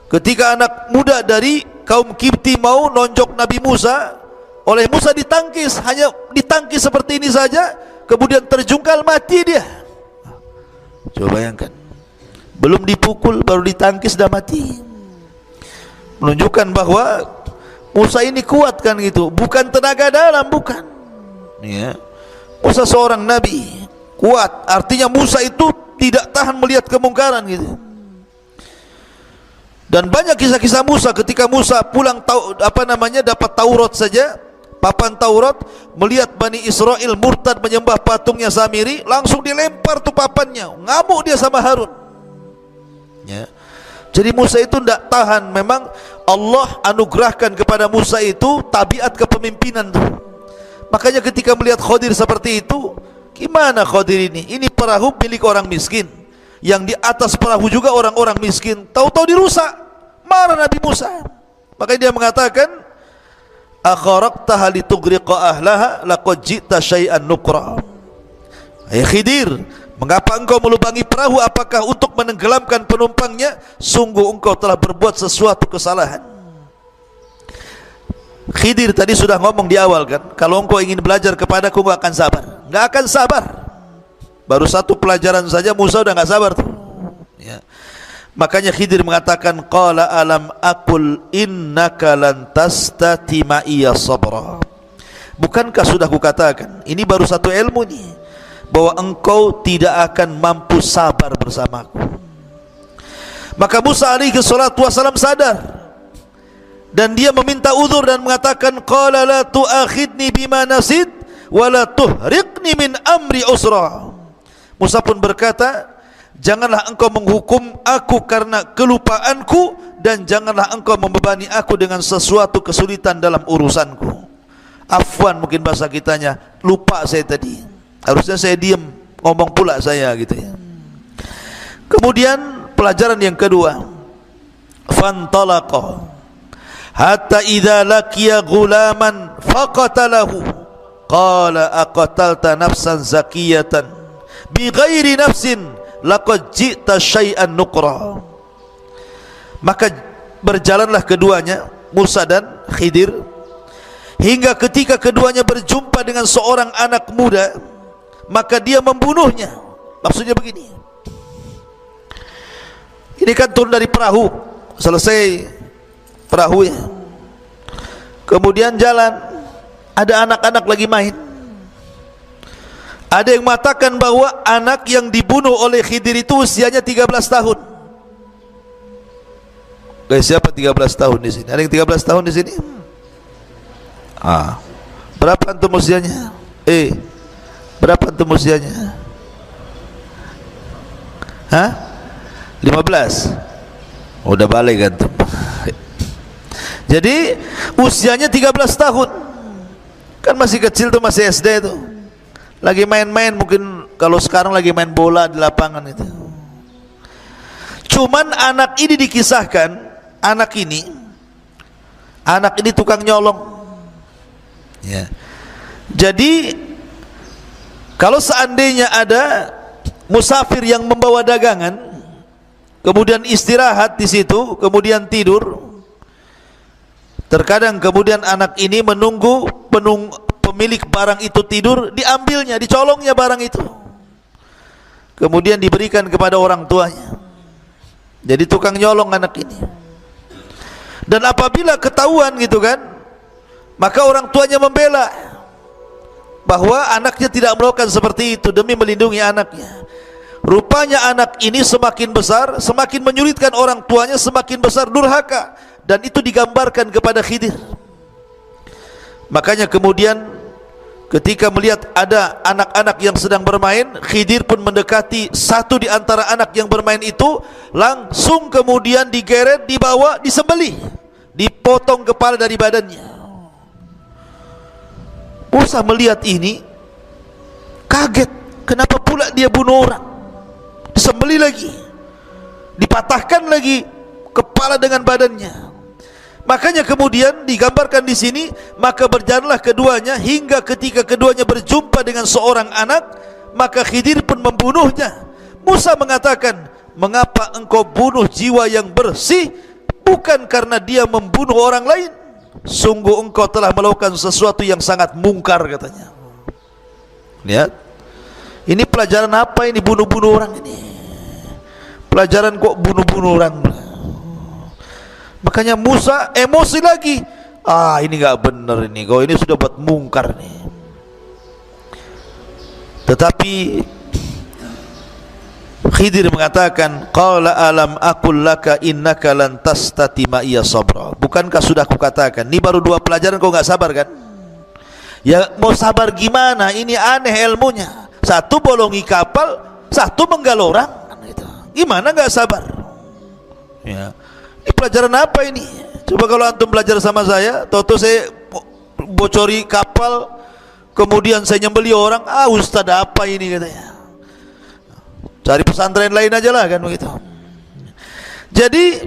ketika anak muda dari kaum Kipti mau nonjok Nabi Musa, oleh Musa ditangkis, hanya ditangkis seperti ini saja, kemudian terjungkal, mati dia. Coba bayangkan, belum dipukul baru ditangkis dah mati. Menunjukkan bahwa Musa ini kuat kan gitu, bukan tenaga dalam, bukan. Ya. Musa seorang nabi, kuat. Artinya Musa itu tidak tahan melihat kemungkaran gitu. Dan banyak kisah-kisah Musa ketika Musa pulang dapat Taurat saja, papan Taurat, melihat Bani Israel murtad menyembah patungnya Samiri, langsung dilempar tuh papannya, ngamuk dia sama Harun. Ya. Jadi Musa itu tidak tahan. Memang Allah anugerahkan kepada Musa itu tabiat kepemimpinan tuh. Makanya ketika melihat Khadir seperti itu, gimana Khadir ini? Ini perahu milik orang miskin, yang di atas perahu juga orang-orang miskin, tahu-tahu dirusak. Marah Nabi Musa. Makanya dia mengatakan, akharaqtaha litughriqa ahlaha laqad ji'ta syai'an nukra. Hai Khidir, mengapa engkau melubangi perahu? Apakah untuk menenggelamkan penumpangnya? Sungguh engkau telah berbuat sesuatu kesalahan. Khidir tadi sudah ngomong di awal kan, kalau engkau ingin belajar kepadaku enggak akan sabar. Enggak akan sabar. Baru satu pelajaran saja Musa udah enggak sabar tuh. Ya. Makanya Khidir mengatakan, qala alam aqul innaka lan tastati ma'iya sabra. Bukankah sudah kukatakan, ini baru satu ilmu nih, bahwa engkau tidak akan mampu sabar bersamaku. Maka Musa alaihi salatu wasalam sadar, dan dia meminta uzur dan mengatakan, qala la tu'akhidni bima nasid wa la tuhriqni min amri usra. Musa pun berkata, janganlah engkau menghukum aku karena kelupaanku, dan janganlah engkau membebani aku dengan sesuatu kesulitan dalam urusanku. Afwan mungkin bahasa kitanya, lupa saya tadi, harusnya saya diam, ngomong pula saya gitu ya. Kemudian pelajaran yang kedua, fantalaqa hatta idza laqiya ghulaman faqatalahu qala aqatalta nafsan zakiyatan bighairi nafsin laqad ji'ta syai'an nukra. Maka berjalanlah keduanya, Musa dan Khidir, hingga ketika keduanya berjumpa dengan seorang anak muda, maka dia membunuhnya. Maksudnya begini, ini kan turun dari perahu, selesai perahu ya, kemudian jalan, ada anak-anak lagi main. Ada yang mengatakan bahwa anak yang dibunuh oleh Khidir itu usianya 13 tahun. Guys, siapa 13 tahun di sini? Ada yang 13 tahun di sini? Berapa antum usianya? Berapa antum usianya? 15. Udah balik antum. Jadi usianya 13 tahun. Kan masih kecil tuh, masih SD tuh. Lagi main-main, mungkin kalau sekarang lagi main bola di lapangan itu. Cuman anak ini dikisahkan, anak ini tukang nyolong. Ya. Jadi kalau seandainya ada musafir yang membawa dagangan, kemudian istirahat di situ, kemudian tidur, terkadang kemudian anak ini menunggu pemilik barang itu tidur, diambilnya, dicolongnya barang itu, kemudian diberikan kepada orang tuanya. Jadi tukang nyolong anak ini. Dan apabila ketahuan gitu kan, maka orang tuanya membela bahwa anaknya tidak melakukan seperti itu demi melindungi anaknya. Rupanya anak ini semakin besar, semakin menyulitkan orang tuanya, semakin besar durhaka, dan itu digambarkan kepada Khidir. Makanya kemudian ketika melihat ada anak-anak yang sedang bermain, Khidir pun mendekati satu di antara anak yang bermain itu, langsung kemudian digeret, dibawa, disembelih, dipotong kepala dari badannya. Musa melihat ini kaget, kenapa pula dia bunuh orang, disembelih lagi, dipatahkan lagi kepala dengan badannya. Makanya kemudian digambarkan di sini, maka berjalanlah keduanya hingga ketika keduanya berjumpa dengan seorang anak, maka Khidir pun membunuhnya. Musa mengatakan, mengapa engkau bunuh jiwa yang bersih, bukan karena dia membunuh orang lain? Sungguh engkau telah melakukan sesuatu yang sangat mungkar, katanya. Lihat, ini pelajaran apa ini, bunuh-bunuh orang ini? Pelajaran kok bunuh-bunuh orang? Makanya Musa emosi lagi. Ini nggak benar ini, kau ini sudah buat mungkar nih. Tetapi Khidir mengatakan, qala alam aqul laka innaka lan tastati ma iya sabra. Bukankah sudah kukatakan, ini baru 2 pelajaran kau nggak sabar kan? Ya mau sabar gimana? Ini aneh ilmunya. Satu bolongi kapal, satu menggal orang. Gimana nggak sabar? Ya. Ini pelajaran apa ini? Coba kalau antum belajar sama saya, toto saya bocori kapal, kemudian saya nyembeli orang, ustaz apa ini, katanya. Cari pesantren lain aja lah kan begitu. Jadi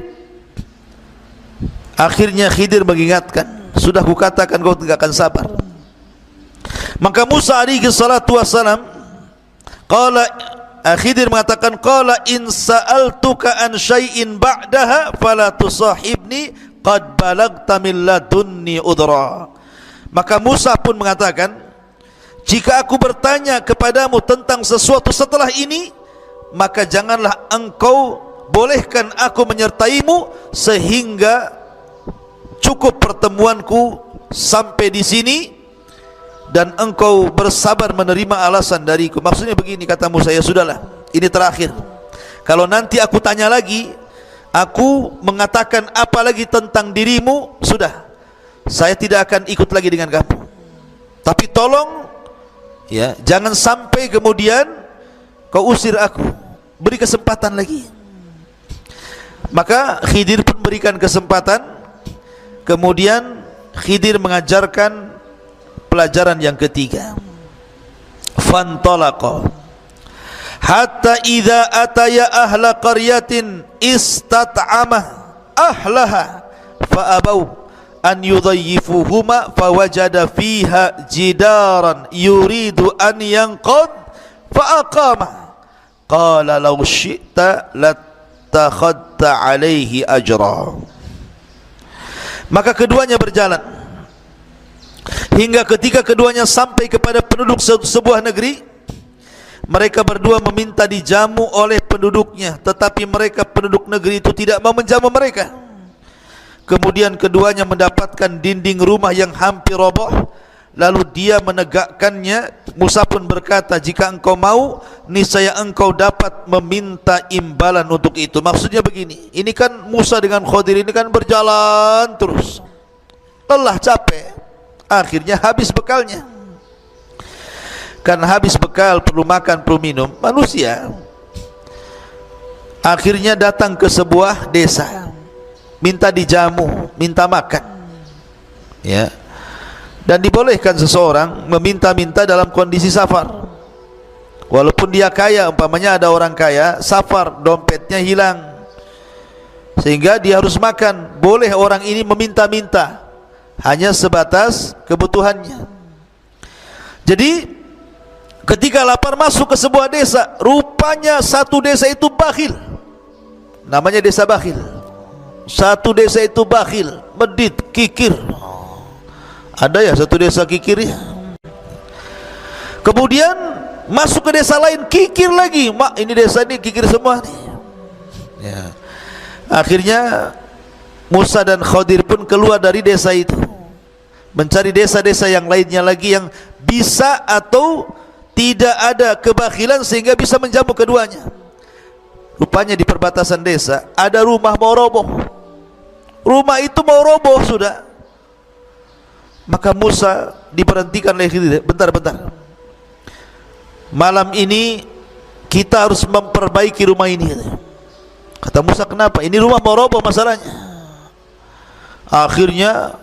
akhirnya Khidir mengingatkan, sudah kukatakan kau tidak akan sabar. Maka Musa alaihi salatu wassalam, Khidir mengatakan, qala in sa'altuka an syai'in ba'daha fala tusahibni qad balagta min ladunni udra. Maka Musa pun mengatakan, jika aku bertanya kepadamu tentang sesuatu setelah ini, maka janganlah engkau bolehkan aku menyertaimu sehingga cukup pertemuanku sampai di sini dan engkau bersabar menerima alasan dariku. Maksudnya begini, kata Musa, ya sudahlah, ini terakhir. Kalau nanti aku tanya lagi, aku mengatakan apa lagi tentang dirimu, sudah, saya tidak akan ikut lagi dengan kamu. Tapi tolong ya, jangan sampai kemudian kau usir aku, beri kesempatan lagi. Maka Khidir pun berikan kesempatan. Kemudian Khidir mengajarkan pelajaran yang ketiga. Fantalaqa hatta idza ataya ahla qaryatin istat'ama ahlaha fa abau an yudayyifuhuma fawajada fiha jidaran yuridu an yanqad fa aqama qala law syi'ta latakhadta alaihi ajra. Maka keduanya berjalan hingga ketika keduanya sampai kepada penduduk sebuah negeri. Mereka berdua meminta dijamu oleh penduduknya, tetapi mereka penduduk negeri itu tidak mau menjamu mereka. Kemudian keduanya mendapatkan dinding rumah yang hampir roboh, lalu dia menegakkannya. Musa pun berkata, jika engkau mau, niscaya engkau dapat meminta imbalan untuk itu. Maksudnya begini, ini kan Musa dengan Khidir ini kan berjalan terus, lelah, capek, akhirnya habis bekalnya. Karena habis bekal, perlu makan, perlu minum, manusia akhirnya datang ke sebuah desa, minta dijamu, minta makan. ya. Dan dibolehkan seseorang meminta-minta dalam kondisi safar, walaupun dia kaya. Umpamanya ada orang kaya safar, dompetnya hilang sehingga dia harus makan, boleh orang ini meminta-minta, hanya sebatas kebutuhannya. Jadi ketika lapar masuk ke sebuah desa, rupanya satu desa itu bakhil, namanya desa bakhil. Satu desa itu bakhil, medit, kikir. Ada ya satu desa kikir ya. Kemudian masuk ke desa lain, kikir lagi. Mak, ini desa ini kikir semua nih ya. Akhirnya Musa dan Khadir pun keluar dari desa itu, mencari desa-desa yang lainnya lagi yang bisa atau tidak ada kebakhilan sehingga bisa menjamu keduanya. Rupanya di perbatasan desa ada rumah mau roboh. Rumah itu mau roboh sudah. Maka Musa diberhentikan oleh Khidir. Bentar-bentar, malam ini kita harus memperbaiki rumah ini. Kata Musa, kenapa? Ini rumah mau roboh masalahnya. Akhirnya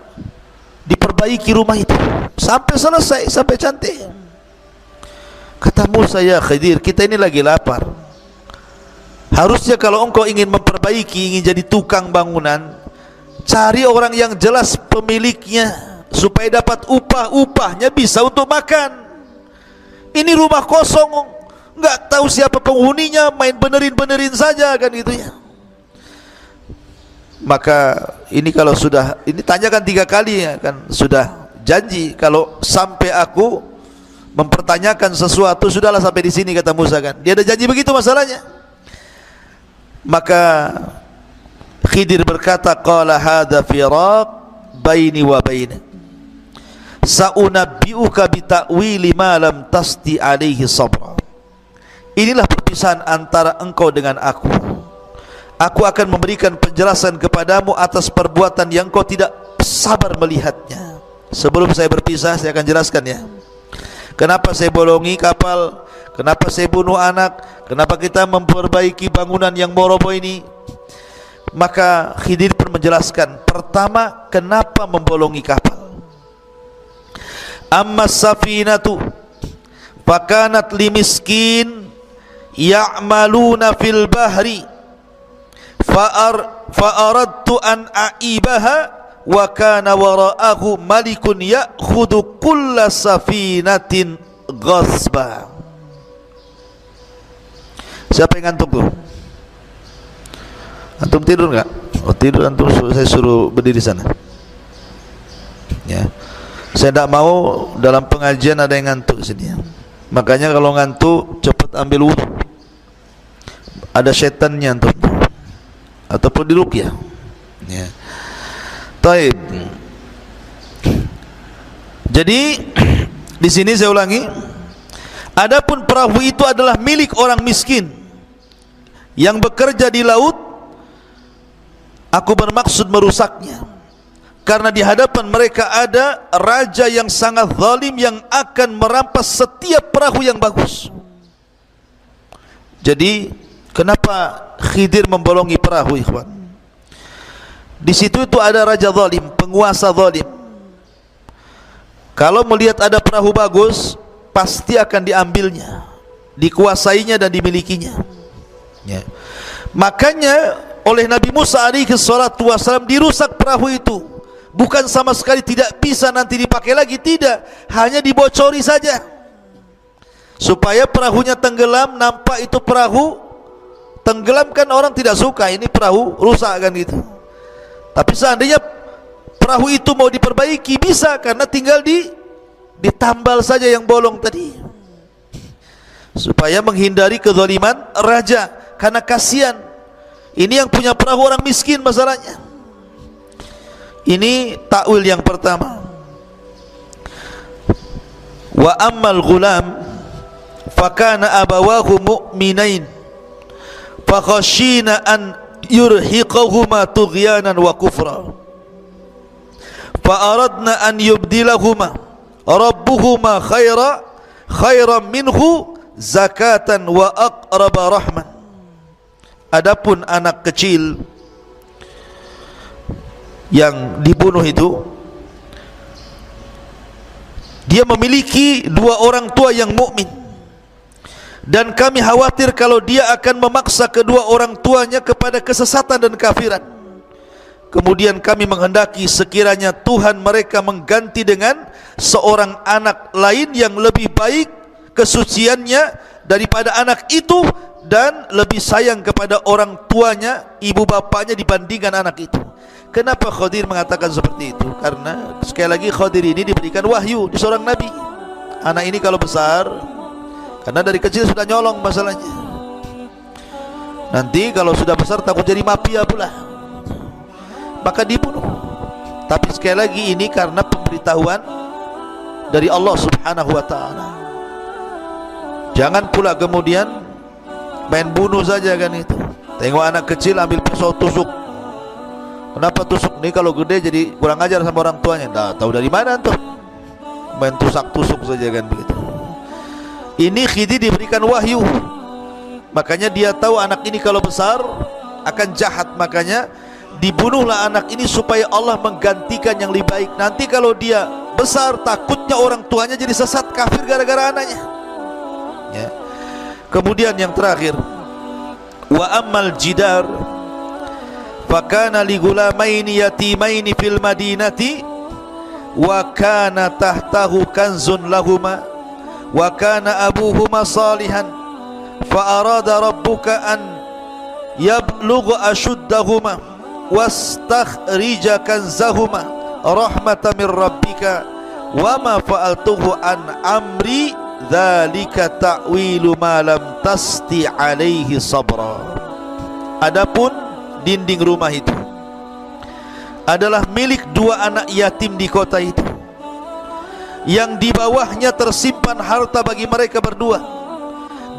diperbaiki rumah itu sampai selesai, sampai cantik. Kata Musa, ya Khidir, kita ini lagi lapar. Harusnya kalau engkau ingin memperbaiki, ingin jadi tukang bangunan, cari orang yang jelas pemiliknya supaya dapat upahnya bisa untuk makan. Ini rumah kosong, nggak tahu siapa penghuninya, main benerin saja kan gitu ya. Maka ini kalau sudah, ini tanyakan 3 kali ya kan, sudah janji kalau sampai aku mempertanyakan sesuatu, sudahlah sampai di sini, kata Musa kan. Dia ada janji begitu masalahnya. Maka Khidir berkata, qala hadza firaq baini wa bainik, sa'unabbi'uka bita'wili ma lam tasti alaihi sabra. Inilah perpisahan antara engkau dengan aku. Aku akan memberikan penjelasan kepadamu atas perbuatan yang kau tidak sabar melihatnya. Sebelum saya berpisah, saya akan jelaskan ya, kenapa saya bolongi kapal, kenapa saya bunuh anak, kenapa kita memperbaiki bangunan yang roboh ini. Maka Khidir pun menjelaskan, pertama, kenapa membolongi kapal. Amma safinatu fakanat limiskin ya'maluna fil bahri fa'aradtu an a'ibaha wa kana wara'ahu malikun ya'khudhu kulla safinatin ghasba. Siapa yang ngantuk tuh? Antum tidur enggak? Oh tidur, antum saya suruh berdiri sana ya. Saya tidak mau dalam pengajian ada yang ngantuk sini. Makanya kalau ngantuk cepat ambil wudhu. Ada setannya antum. Ataupun diruqyah. Ya. Taib. Jadi di sini saya ulangi, adapun perahu itu adalah milik orang miskin yang bekerja di laut. Aku bermaksud merusaknya, karena di hadapan mereka ada raja yang sangat zalim yang akan merampas setiap perahu yang bagus. Jadi kenapa Khidir membolongi perahu, ikhwan? Di situ itu ada raja zalim, penguasa zalim. Kalau melihat ada perahu bagus, pasti akan diambilnya, dikuasainya dan dimilikinya ya. Makanya oleh Nabi Musa alaihi salatu wasallam dirusak perahu itu. Bukan sama sekali tidak bisa nanti dipakai lagi, tidak, hanya dibocori saja supaya perahunya tenggelam. Nampak itu perahu tenggelam kan orang tidak suka, ini perahu rusak kan gitu. Tapi seandainya perahu itu mau diperbaiki bisa, karena tinggal ditambal saja yang bolong tadi, supaya menghindari kezaliman raja. Karena kasihan, ini yang punya perahu orang miskin masalahnya. Ini takwil yang pertama. Wa ammal ghulam fakana abawahu mu'minain fakhashina an yurhiqahuma tughyanan wa kufra fa aradna an yubdilahuma rabbuhuma khairan minhu zakatan wa aqraba rahman. Adapun anak kecil yang dibunuh itu dia memiliki dua orang tua yang mukmin, dan kami khawatir kalau dia akan memaksa kedua orang tuanya kepada kesesatan dan kafiran. Kemudian kami menghendaki sekiranya Tuhan mereka mengganti dengan seorang anak lain yang lebih baik kesuciannya daripada anak itu, dan lebih sayang kepada orang tuanya, ibu bapaknya, dibandingkan anak itu. Kenapa Khadir mengatakan seperti itu? Karena sekali lagi Khadir ini diberikan wahyu di seorang nabi. Anak ini kalau besar, karena dari kecil sudah nyolong masalahnya, nanti kalau sudah besar takut jadi mafia pula, maka dibunuh. Tapi sekali lagi ini karena pemberitahuan dari Allah Subhanahu wa ta'ala. Jangan pula kemudian main bunuh saja kan itu. Tengok anak kecil ambil pisau tusuk. Kenapa tusuk? Nih kalau gede jadi kurang ajar sama orang tuanya. Nah, tahu dari mana tuh? Main tusuk saja kan begitu. Ini Khidir diberikan wahyu, makanya dia tahu anak ini kalau besar akan jahat, makanya dibunuhlah anak ini supaya Allah menggantikan yang lebih baik. Nanti kalau dia besar, takutnya orang tuanya jadi sesat kafir gara-gara anaknya, ya. Kemudian yang terakhir, wa ammal jidar fakana li gulamaini yatimaini fil madinati wa kana tahtahu kanzun lahuma wa kana abuhuma salihan fa arada rabbuka an yablugha ashuddahuma wastakhrija kanzahuma rahmatan min rabbika wa ma fa'altuhu an amri dzalika ta'wilu ma lam tasti alaihi sabra. Adapun dinding rumah itu adalah milik dua anak yatim di kota itu, yang di bawahnya tersimpan harta bagi mereka berdua,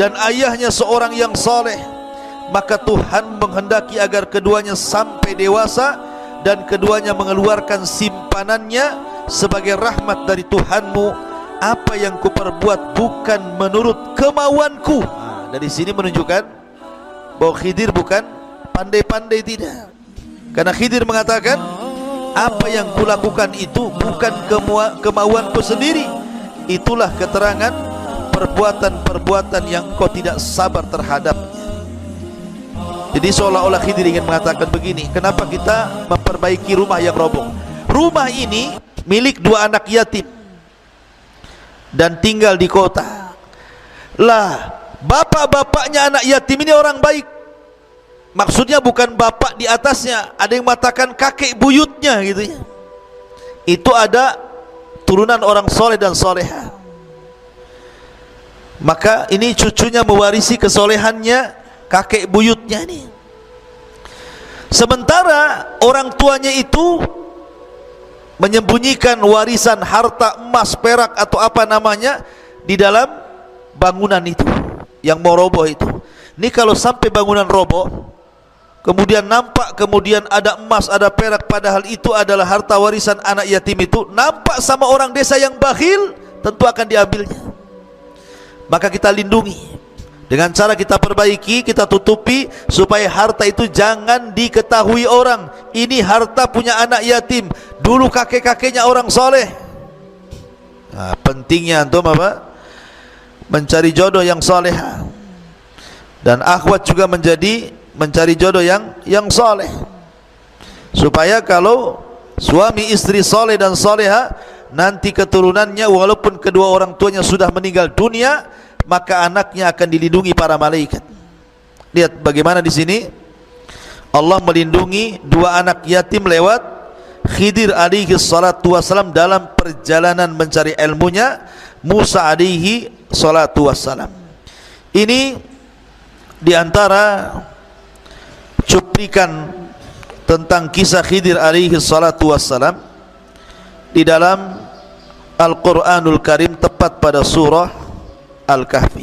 dan ayahnya seorang yang saleh. Maka Tuhan menghendaki agar keduanya sampai dewasa, dan keduanya mengeluarkan simpanannya sebagai rahmat dari Tuhanmu. Apa yang kuperbuat bukan menurut kemauanku. Nah, dari sini menunjukkan bahwa Khidir bukan pandai-pandai, tidak. Karena Khidir mengatakan, apa yang kulakukan itu bukan kemauanku sendiri. Itulah keterangan perbuatan-perbuatan yang kau tidak sabar terhadapnya. Jadi seolah-olah Khidir ingin mengatakan begini, kenapa kita memperbaiki rumah yang roboh? Rumah ini milik dua anak yatim dan tinggal di kota. Lah, bapak-bapaknya anak yatim ini orang baik. Maksudnya bukan bapak di atasnya, ada yang mengatakan kakek buyutnya gitu ya. Itu ada turunan orang soleh dan soleha. Maka ini cucunya mewarisi kesolehannya kakek buyutnya ini. Sementara orang tuanya itu menyembunyikan warisan harta emas, perak atau apa namanya di dalam bangunan itu yang mau roboh itu. Ini kalau sampai bangunan roboh, kemudian nampak kemudian ada emas, ada perak, padahal itu adalah harta warisan anak yatim itu, nampak sama orang desa yang bakhil, tentu akan diambilnya. Maka kita lindungi dengan cara kita perbaiki, kita tutupi supaya harta itu jangan diketahui orang. Ini harta punya anak yatim, dulu kakek-kakeknya orang soleh. Nah, pentingnya antum apa? Mencari jodoh yang soleh, dan akhwat juga mencari jodoh yang soleh, supaya kalau suami istri soleh dan soleha, nanti keturunannya walaupun kedua orang tuanya sudah meninggal dunia, maka anaknya akan dilindungi para malaikat. Lihat bagaimana di sini Allah melindungi dua anak yatim lewat Khidir alaihi salatu wassalam dalam perjalanan mencari ilmunya Musa alaihi salatu wassalam. Ini diantara cuplikan tentang kisah Khidir alaihi salatu wassalam di dalam Al-Quranul Karim, tepat pada surah Al-Kahfi.